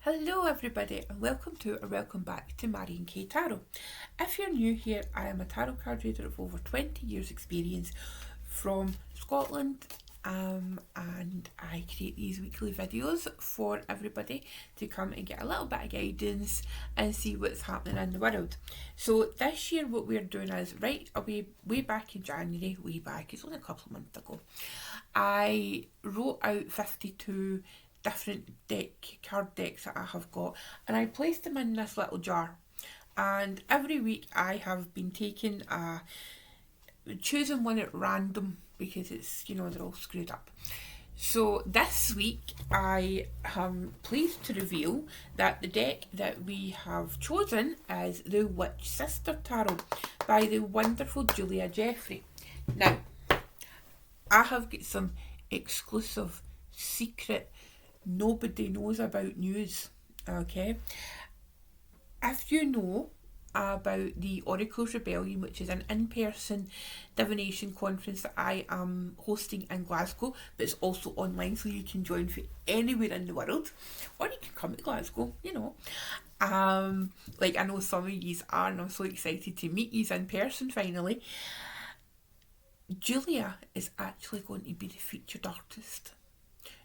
Hello everybody and welcome back to Marion K Tarot. If you're new here, I am a tarot card reader of over 20 years experience from Scotland, and I create these weekly videos for everybody to come and get a little bit of guidance and see what's happening in the world. So this year what we're doing is right away way back in January, it's only a couple of months ago, I wrote out 52 different card decks that I have got, and I placed them in this little jar. And every week I have been choosing one at random because they're all screwed up. So this week I am pleased to reveal that the deck that we have chosen is the Witch Sister Tarot by the wonderful Julia Jeffrey. Now, I have got some exclusive, secret, nobody knows about news. Okay, if you know about the Oracles Rebellion, which is an in-person divination conference that I am hosting in Glasgow, but it's also online, so you can join from anywhere in the world, or you can come to Glasgow. Like I know some of yous are, and I'm so excited to meet yous in person finally. Julia is actually going to be the featured artist.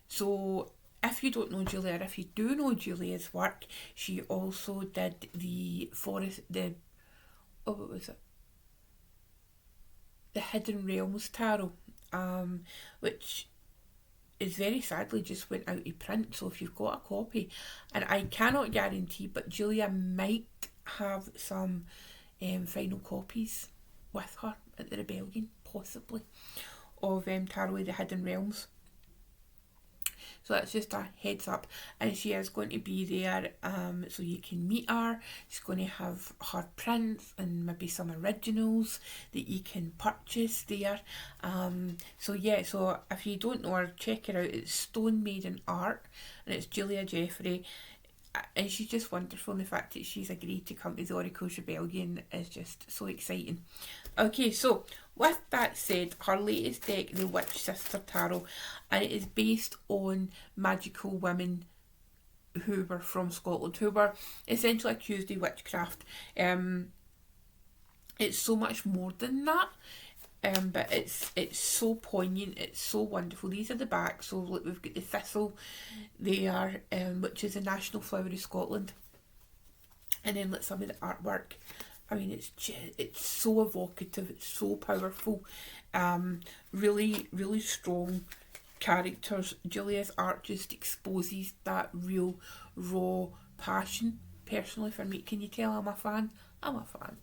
So if you don't know Julia, or if you do know Julia's work, she also did what was it? The Hidden Realms Tarot, which is very sadly just went out of print. So if you've got a copy, and I cannot guarantee, but Julia might have some final copies with her at the Rebellion, possibly, of Tarot the Hidden Realms. So that's just a heads up, and she is going to be there, so you can meet her. She's going to have her prints and maybe some originals that you can purchase there. So if you don't know her, check her out. It's Stone Maiden Art, and it's Julia Jeffrey. And she's just wonderful, and the fact that she's agreed to come to the Oracles Rebellion is just so exciting. Okay, so with that said, her latest deck, the Witch Sister Tarot, and it is based on magical women who were from Scotland, who were essentially accused of witchcraft. It's so much more than that. But it's so poignant, it's so wonderful. These are the back. So look, we've got the thistle there, which is a national flower of Scotland, and then let some of the artwork. I mean, it's so evocative, it's so powerful, really really strong characters. Julia's art just exposes that real raw passion. Personally, for me, can you tell I'm a fan? I'm a fan.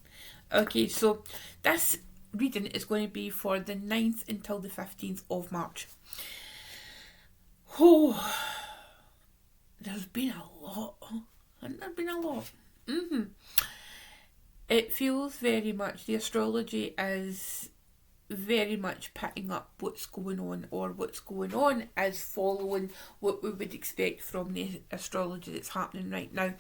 Okay, so this reading is going to be for the 9th until the 15th of March. Oh, there's been a lot. Hasn't there been a lot? It feels very much, the astrology is very much picking up what's going on, or what's going on is following what we would expect from the astrology that's happening right now.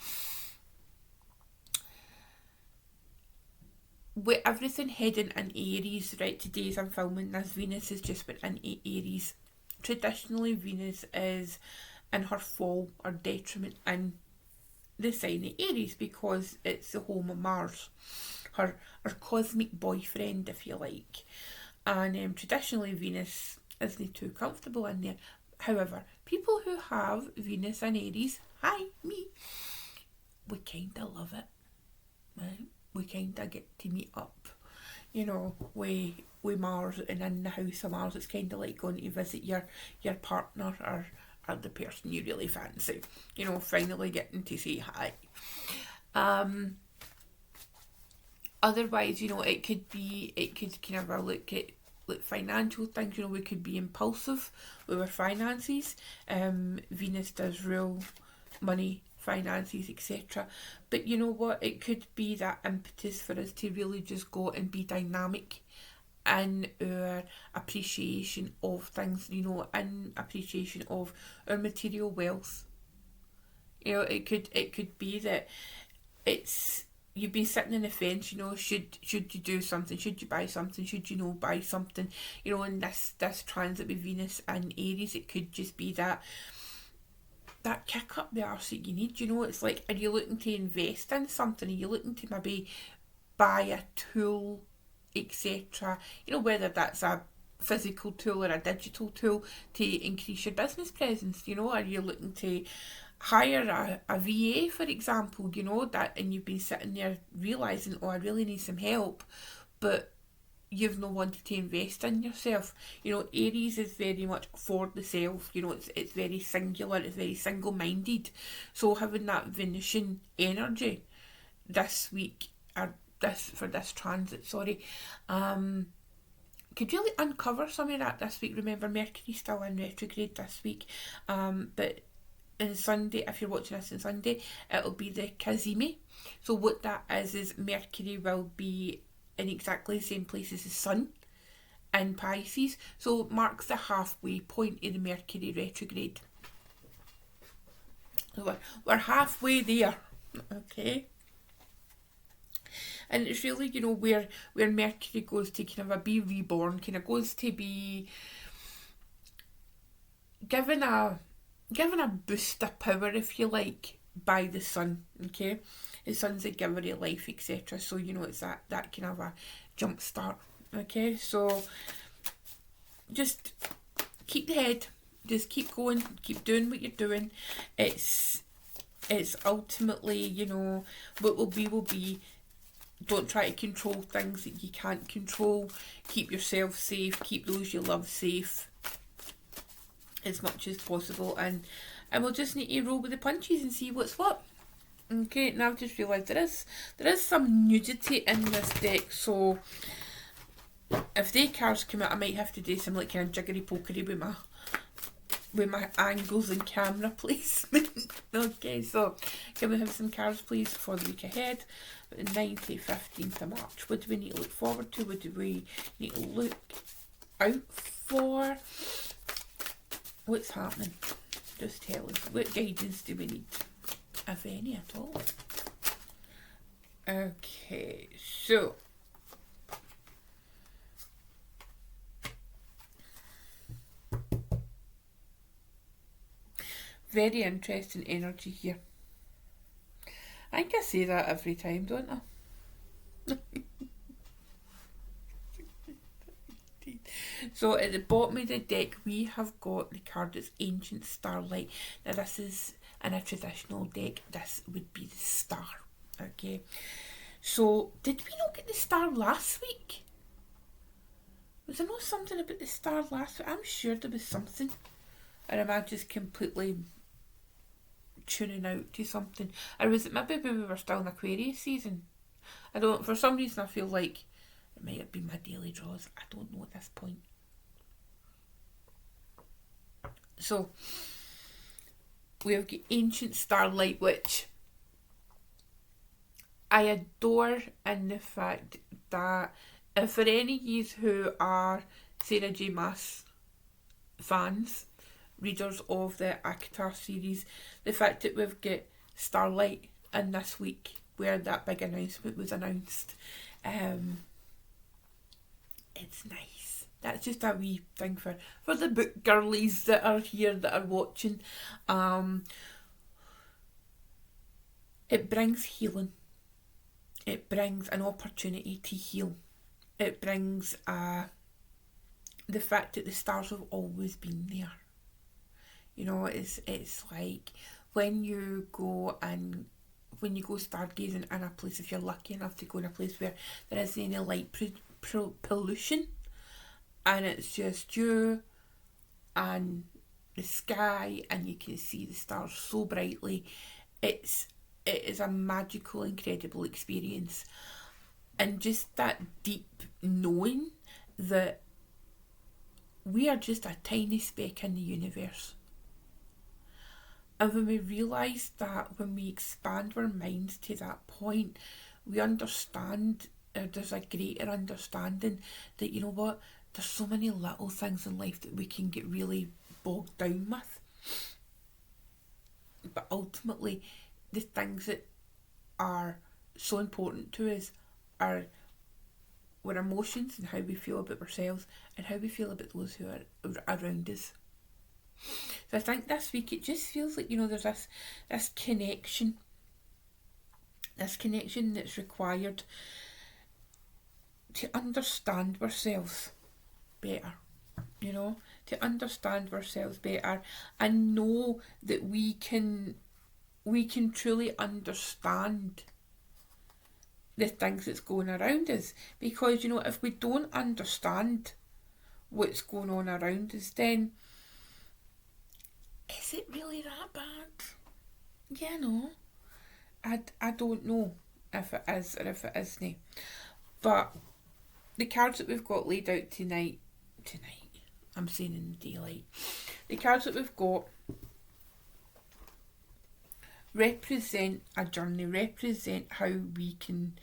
With everything heading in Aries, right, today as I'm filming this, Venus has just went into Aries. Traditionally, Venus is in her fall or detriment in the sign of Aries because it's the home of Mars, her cosmic boyfriend, if you like. And traditionally, Venus isn't too comfortable in there. However, people who have Venus in Aries, hi, me, we kind of love it, right? We kind of get to meet up, with Mars, and in the house of Mars, it's kind of like going to visit your partner, or the person you really fancy. Finally getting to say hi. Otherwise, it could kind of look at like financial things. We could be impulsive with our finances. Venus does rule money, finances, etc. But you know what? It could be that impetus for us to really just go and be dynamic in our appreciation of things, in appreciation of our material wealth. It could be that it's you've been sitting in the fence, should you do something, should you buy something, should you buy something, in this transit with Venus and Aries. It could just be that that kick up the arse that you need. You know, it's like, are you looking to invest in something? Are you looking to maybe buy a tool, etc.? You know, whether that's a physical tool or a digital tool to increase your business presence. You know, are you looking to hire a VA, for example, you know, that, and you've been sitting there realising, oh, I really need some help, but you've no wanted to invest in yourself. You know, Aries is very much for the self, you know, it's very singular, it's very single minded. So having that Venusian energy this week, or this transit, sorry, could really uncover some of that this week. Remember, Mercury's still in retrograde this week, but on Sunday, if you're watching this on Sunday, it'll be the Cazimi. So what that is Mercury will be in exactly the same place as the Sun in Pisces. So it marks the halfway point in the Mercury retrograde. So we're halfway there, okay? And it's really, you know, where Mercury goes to kind of be reborn, kind of goes to be given a boost of power, if you like, by the Sun, okay? The Sun's a giver of life, etc. So, you know, it's that kind of a jump start, okay? So just keep the head, just keep going, keep doing what you're doing. It's ultimately, you know, what will be. Don't try to control things that you can't control. Keep yourself safe. Keep those you love safe as much as possible. And we'll just need to roll with the punches and see what's what. Okay, now I've just realised there is some nudity in this deck. So if they cards come out, I might have to do some like kind of jiggery pokery with my angles and camera placement. Okay, so can we have some cards please for the week ahead? 9th to 15th of March. What do we need to look forward to? What do we need to look out for? What's happening? Just tell us. What guidance do we need? If any at all. Okay, so very interesting energy here. I think I say that every time, don't I? So at the bottom of the deck we have got the card that's Ancient Starlight. Now this is in a traditional deck, this would be the star. Okay. So did we not get the star last week? Was there not something about the star last week? I'm sure there was something. Or am I just completely tuning out to something? Or was it maybe when we were still in Aquarius season? I don't, for some reason I feel like it might have been my daily draws. I don't know at this point. So we've got Ancient Starlight, which I adore in the fact that if for any of you who are Sarah J Maas fans, readers of the ACOTAR series, the fact that we've got Starlight in this week where that big announcement was announced, it's nice. That's just a wee thing for the book girlies that are here, that are watching. It brings healing. It brings an opportunity to heal. It brings the fact that the stars have always been there. You know, it's like when you go stargazing in a place, if you're lucky enough to go in a place where there isn't any light pollution, and it's just you and the sky, and you can see the stars so brightly. It is a magical, incredible experience, and just that deep knowing that we are just a tiny speck in the universe. And when we realise that, when we expand our minds to that point, we understand, there's a greater understanding that, you know what, there's so many little things in life that we can get really bogged down with. But ultimately, the things that are so important to us are our emotions and how we feel about ourselves and how we feel about those who are around us. So I think this week it just feels like, there's this connection, that's required to understand ourselves better, to understand ourselves better and know that we can truly understand the things that's going around us. Because, if we don't understand what's going on around us, then is it really that bad? I don't know if it is or if it isn't. But the cards that we've got laid out tonight, I'm saying in the daylight, the cards that we've got represent a journey, represent how we can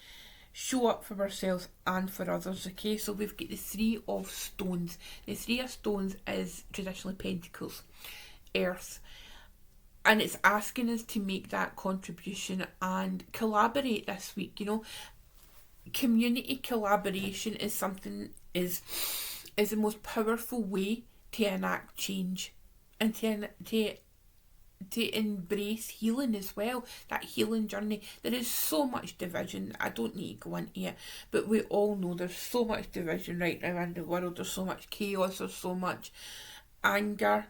show up for ourselves and for others. Okay, so we've got the Three of Stones. The Three of Stones is traditionally Pentacles, Earth, and it's asking us to make that contribution and collaborate this week. Community collaboration is the most powerful way to enact change and to embrace healing as well, that healing journey. There is so much division, I don't need to go into it, but we all know there's so much division right now in the world. There's so much chaos, there's so much anger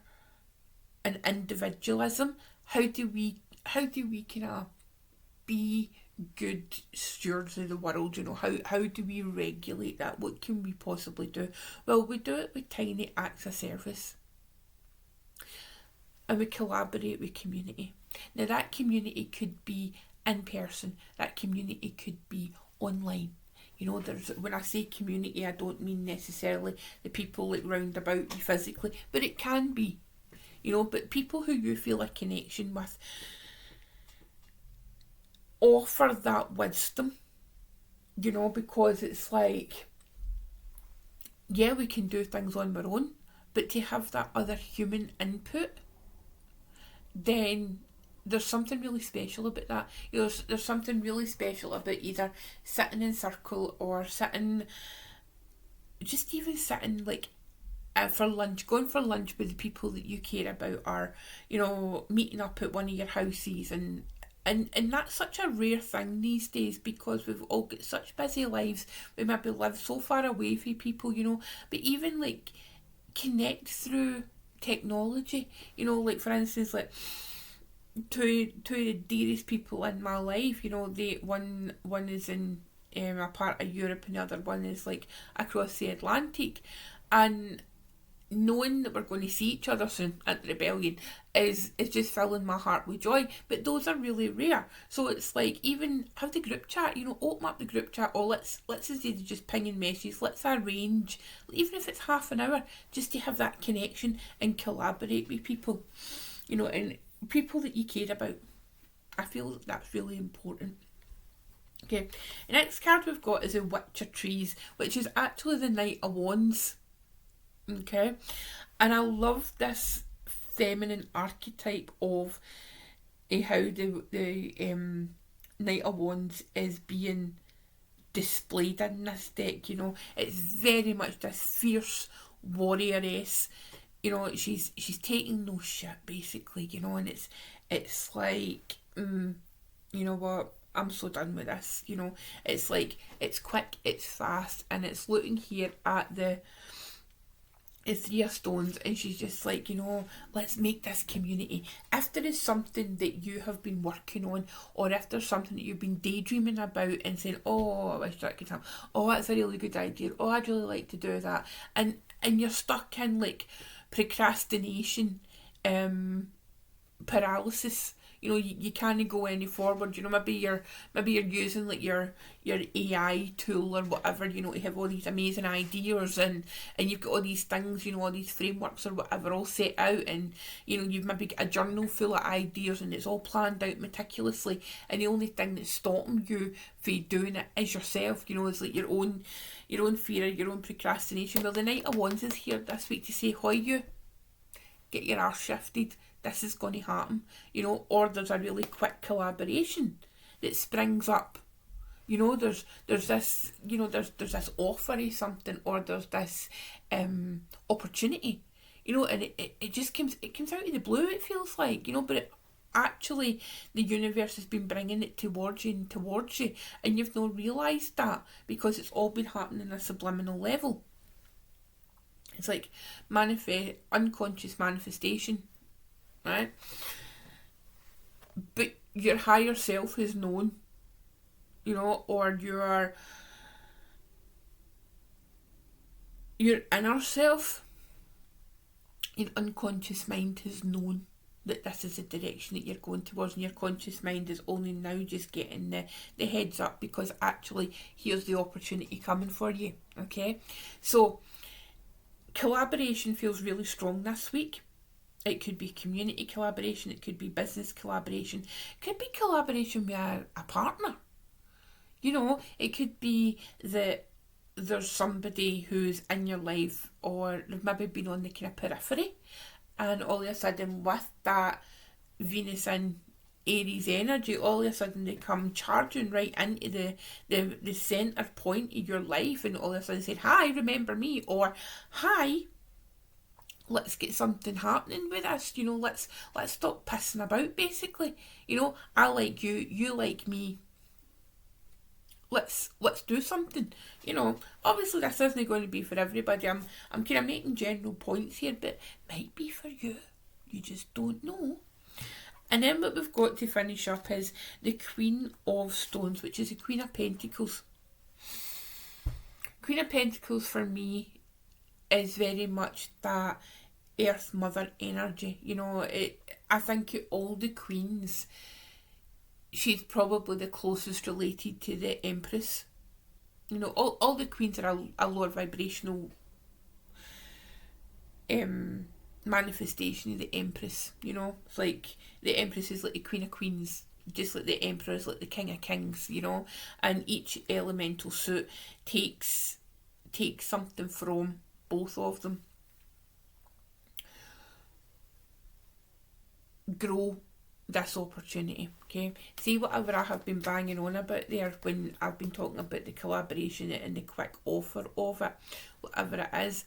and individualism. How do we kind of be good stewards of the world? How do we regulate that? What can we possibly do? Well, we do it with tiny acts of service, and we collaborate with community. Now that community could be in person, that community could be online. When I say community, I don't mean necessarily the people like round about you physically, but it can be, but people who you feel a connection with offer that wisdom, because it's like, yeah, we can do things on our own, but to have that other human input, then there's something really special about that. There's something really special about either sitting in circle or sitting like for lunch, going for lunch with the people that you care about, or meeting up at one of your houses, and that's such a rare thing these days, because we've all got such busy lives. We maybe live so far away from people, but even like connect through technology, like for instance, like two of the dearest people in my life, they one is in a part of Europe and the other one is like across the Atlantic, and knowing that we're going to see each other soon at the Rebellion is just filling my heart with joy. But those are really rare. So it's like, even have the group chat, open up the group chat, or let's instead of just pinging messages, let's arrange, even if it's half an hour, just to have that connection and collaborate with people, and people that you care about. I feel that's really important. Okay, the next card we've got is a Witch of Trees, which is actually the Knight of Wands. Okay, and I love this feminine archetype of how the Knight of Wands is being displayed in this deck. It's very much this fierce warrioress. She's taking no shit basically. And it's like, you know what? I'm so done with this. It's like, it's quick, it's fast, and it's looking here at the Three of Stones, and she's just like, let's make this community. If there is something that you have been working on, or if there's something that you've been daydreaming about and saying, oh, I wish that could happen, oh, that's a really good idea, oh, I'd really like to do that, and you're stuck in like procrastination, paralysis. You can't go any forward. Maybe you're using like your AI tool or whatever, to have all these amazing ideas, and you've got all these things, all these frameworks or whatever all set out, and you've maybe got a journal full of ideas and it's all planned out meticulously, and the only thing that's stopping you from doing it is yourself. It's like your own fear, your own procrastination. Well, the Knight of Wands is here this week to say, hoy you, get your arse shifted. This is going to happen, or there's a really quick collaboration that springs up. There's this, there's this offer of something, or there's this opportunity, you know, and it just comes out of the blue, it feels like, you know, but actually the universe has been bringing it towards you and towards you, and you've not realised that because it's all been happening on a subliminal level. It's like unconscious manifestation, right? But your higher self is known, you know, or your inner self, your unconscious mind has known that this is the direction that you're going towards, and your conscious mind is only now just getting the heads up because actually here's the opportunity coming for you. Okay, so collaboration feels really strong this week. It could be community collaboration, it could be business collaboration, it could be collaboration with a partner. You know, it could be that there's somebody who's in your life, or they've maybe been on the kind of periphery, and all of a sudden with that Venus in Aries energy, all of a sudden they come charging right into the centre point of your life, and all of a sudden say, hi, remember me, or hi, let's get something happening with us, you know, let's stop pissing about, basically. You know, I like you, you like me, let's do something. You know, obviously this isn't going to be for everybody. I'm kind of making general points here, but it might be for you. You just don't know. And then what we've got to finish up is the Queen of Stones, which is the Queen of Pentacles. Queen of Pentacles for me is very much that Earth Mother energy. You know, I think all the queens, she's probably the closest related to the Empress. You know, all the queens are a lower vibrational manifestation of the Empress. You know, it's like the Empress is like the Queen of Queens, just like the Emperor is like the King of Kings. You know, and each elemental suit takes something from both of them. Grow this opportunity, okay? See, whatever I have been banging on about there when I've been talking about the collaboration and the quick offer of it, whatever it is,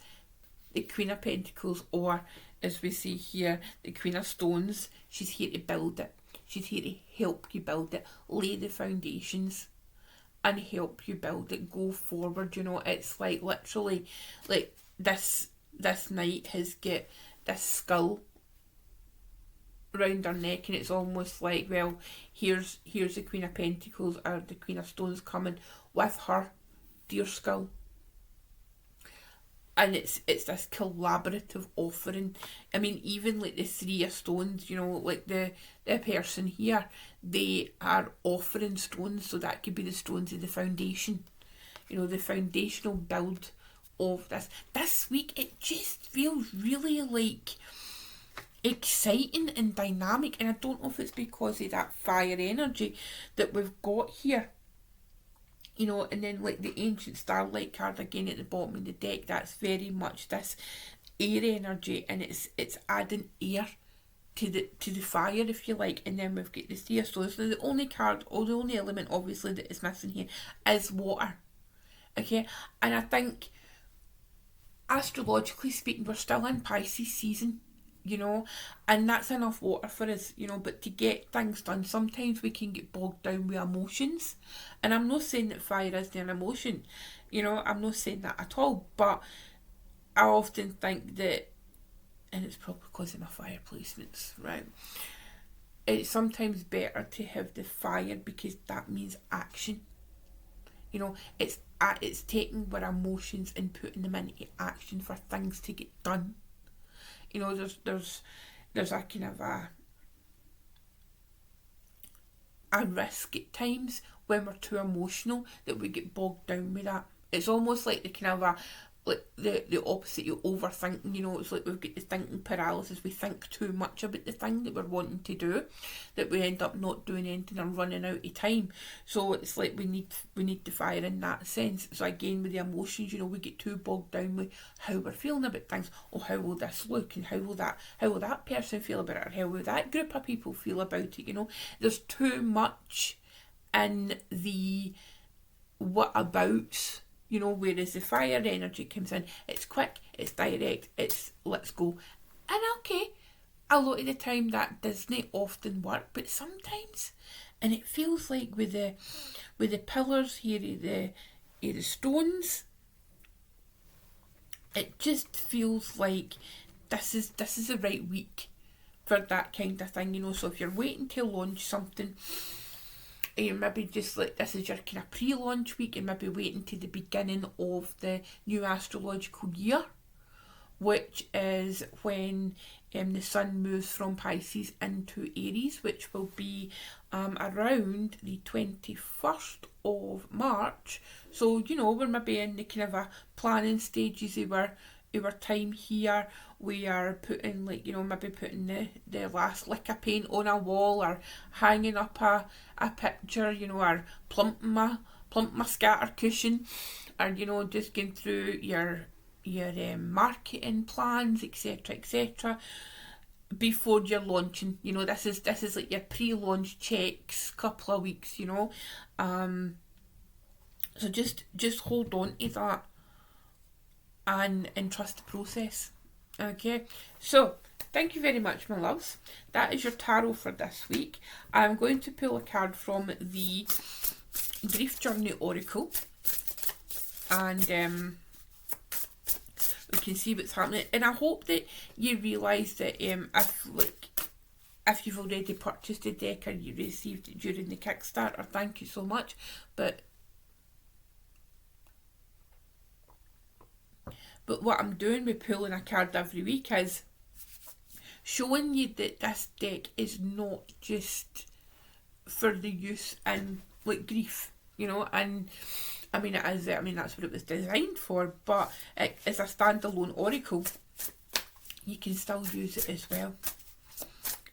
the Queen of Pentacles, or as we see here, the Queen of Stones, she's here to build it. She's here to help you build it, lay the foundations and help you build it, go forward. You know, it's like literally like this knight has got this skull around her neck, and it's almost like, well, here's the Queen of Pentacles or the Queen of Stones coming with her deer skull, and it's this collaborative offering. I mean, even like the Three of Stones, you know, like the person here, they are offering stones, so that could be the stones of the foundation, you know, the foundational build of this week. It just feels really like exciting and dynamic, and I don't know if it's because of that fire energy that we've got here, you know. And then like the Ancient Starlight card again at the bottom of the deck, that's very much this air energy, and it's adding air to the fire, if you like. And then we've got the Three of Swords. Now the only card, or the only element obviously that is missing here is water, okay? And I think astrologically speaking, we're still in Pisces season, you know, and that's enough water for us, you know. But to get things done, sometimes we can get bogged down with emotions, and I'm not saying that fire isn't an emotion, you know, I'm not saying that at all, but I often think that, and it's probably because of my fire placements, right, it's sometimes better to have the fire because that means action, you know. It's taking our emotions and putting them into action for things to get done. You know, there's a kind of a risk at times when we're too emotional that we get bogged down with that. It's almost like the kind of the opposite, you overthinking, you know. It's like we've got the thinking paralysis. We think too much about the thing that we're wanting to do, that we end up not doing anything and running out of time. So it's like we need the fire in that sense. So again, with the emotions, you know, we get too bogged down with how we're feeling about things. Oh, how will this look, and how will that person feel about it, or how will that group of people feel about it, you know. There's too much in the what abouts You know, whereas the fire energy comes in, it's quick, it's direct, it's let's go. And okay, a lot of the time that doesn't often work, but sometimes, and it feels like with the pillars here, the stones, it just feels like this is the right week for that kind of thing, you know. So if you're waiting to launch something, you maybe just like this is your kind of pre-launch week, and maybe waiting to the beginning of the new astrological year, which is when the sun moves from Pisces into Aries, which will be around the 21st of March. So, you know, we're maybe in the kind of a planning stages of our time here. We are putting, like, you know, maybe putting the last lick of paint on a wall, or hanging up a picture, you know, or plumping my scatter cushion, or, you know, just going through your marketing plans, etc., before you're launching. You know, this is like your pre-launch checks, couple of weeks, you know. So just hold on to that and trust the process. Okay, so thank you very much, my loves. That is your tarot for this week. I'm going to pull a card from the Grief Journey Oracle, and we can see what's happening. And I hope that you realise that if you've already purchased a deck or you received it during the Kickstarter, thank you so much. But what I'm doing with pulling a card every week is showing you that this deck is not just for the use in like grief, you know. And I mean, it is. I mean, that's what it was designed for. But as a standalone oracle, you can still use it as well.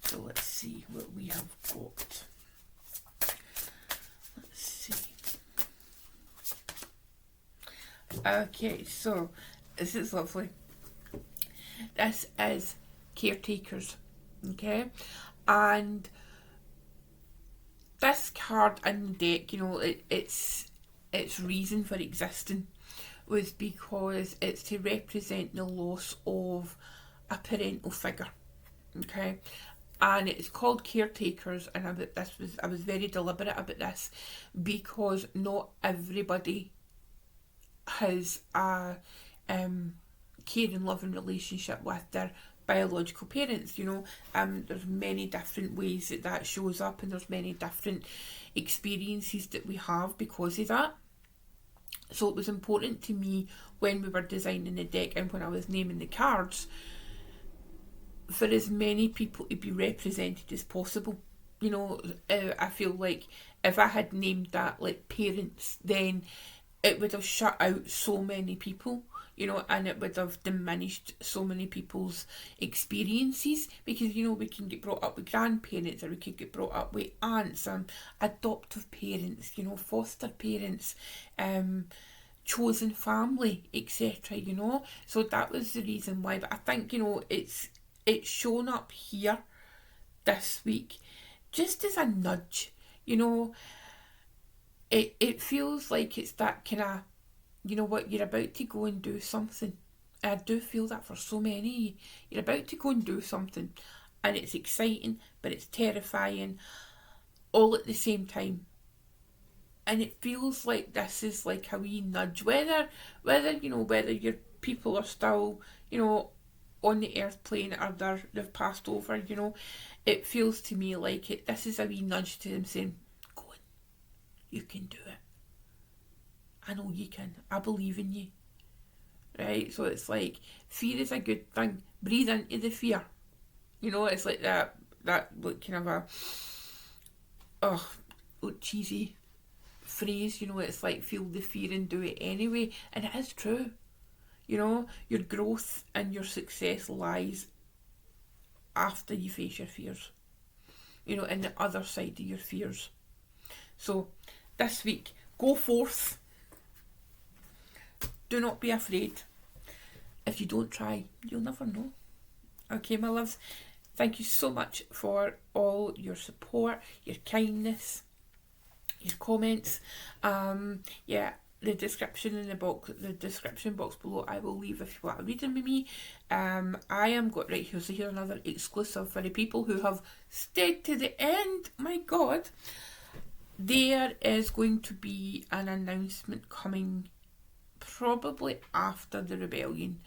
So let's see what we have got. Let's see. Okay, so this is lovely. This is Caretakers, okay? And this card in the deck, you know, its reason for existing was because it's to represent the loss of a parental figure, okay? And it's called Caretakers, and I was very deliberate about this because not everybody has a care and loving relationship with their biological parents, you know. There's many different ways that shows up, and there's many different experiences that we have because of that. So it was important to me when we were designing the deck and when I was naming the cards for as many people to be represented as possible. You know, I feel like if I had named that like parents, then it would have shut out so many people, you know, and it would have diminished so many people's experiences, because, you know, we can get brought up with grandparents, or we could get brought up with aunts, adoptive parents, you know, foster parents, chosen family, etc., you know. So that was the reason why. But I think, you know, it's shown up here this week just as a nudge, you know. It feels like it's that kind of, you know what, you're about to go and do something. And I do feel that for so many. You're about to go and do something, and it's exciting, but it's terrifying, all at the same time. And it feels like this is like a wee nudge, whether you know, whether your people are still, you know, on the earth plane, or they've passed over, you know. It feels to me like this is a wee nudge to them saying, you can do it. I know you can. I believe in you. Right? So it's like, fear is a good thing. Breathe into the fear. You know, it's like that like kind of a cheesy phrase, you know. It's like, feel the fear and do it anyway. And it is true. You know, your growth and your success lies after you face your fears. You know, in the other side of your fears. So this week, go forth. Do not be afraid. If you don't try, you'll never know. Okay, my loves, thank you so much for all your support, your kindness, your comments. Yeah, the description in the description box below, I will leave if you want to read them with me. I am got right here. So here's another exclusive for the people who have stayed to the end. My God, there is going to be an announcement coming, probably after the rebellion.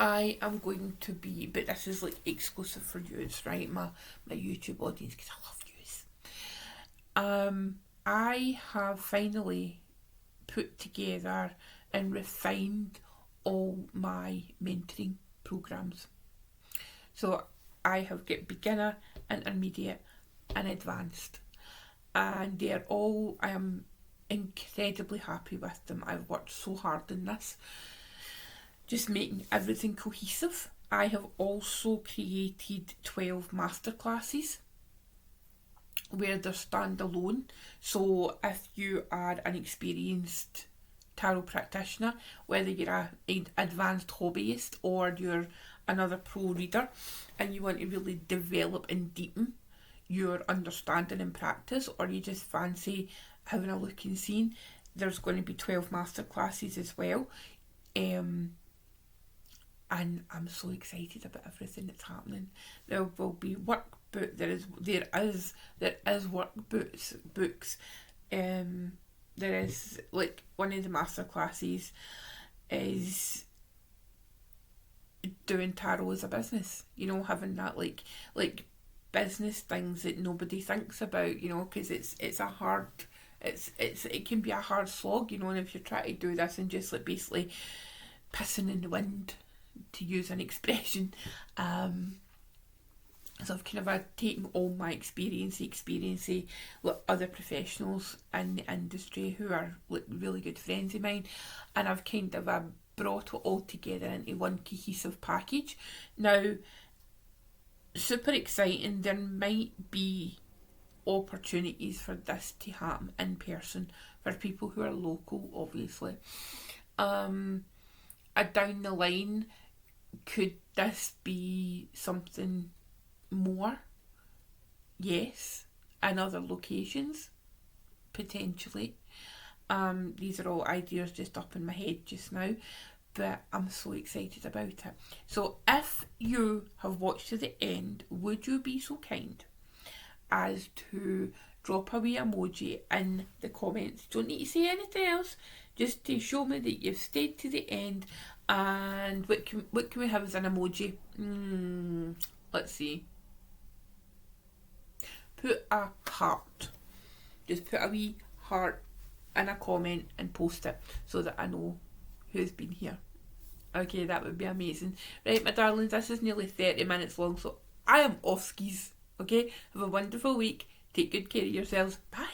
I am going to be, but this is like exclusive for yous, right? My YouTube audience, because I love yous. I have finally put together and refined all my mentoring programs. So I have got beginner, intermediate, and advanced, and they're all, I am incredibly happy with them. I've worked so hard in this, just making everything cohesive. I have also created 12 masterclasses where they're standalone. So if you are an experienced tarot practitioner, whether you're an advanced hobbyist or you're another pro reader and you want to really develop and deepen your understanding and practice, or you just fancy having a look and seeing, there's going to be 12 masterclasses as well. And I'm so excited about everything that's happening. There will be workbook. There is workbooks. There is, like, one of the master classes is doing tarot as a business. You know, having that like business things that nobody thinks about. You know, because it's a hard. It can be a hard slog. You know, and if you're trying to do this and just like basically pissing in the wind, to use an expression. So I've kind of taken all my experience with other professionals in the industry who are like really good friends of mine, and I've kind of brought it all together into one cohesive package. Now, super exciting. There might be opportunities for this to happen in person for people who are local, obviously. Down the line, could this be something more? Yes. In other locations? Potentially. These are all ideas just up in my head just now, but I'm so excited about it. So if you have watched to the end, would you be so kind as to drop a wee emoji in the comments? Don't need to say anything else, just to show me that you've stayed to the end. And what can we have as an emoji? Let's see. Put a heart. Just put a wee heart in a comment and post it so that I know who's been here. Okay, that would be amazing. Right, my darlings, this is nearly 30 minutes long, so I am off skis. Okay, have a wonderful week. Take good care of yourselves. Bye.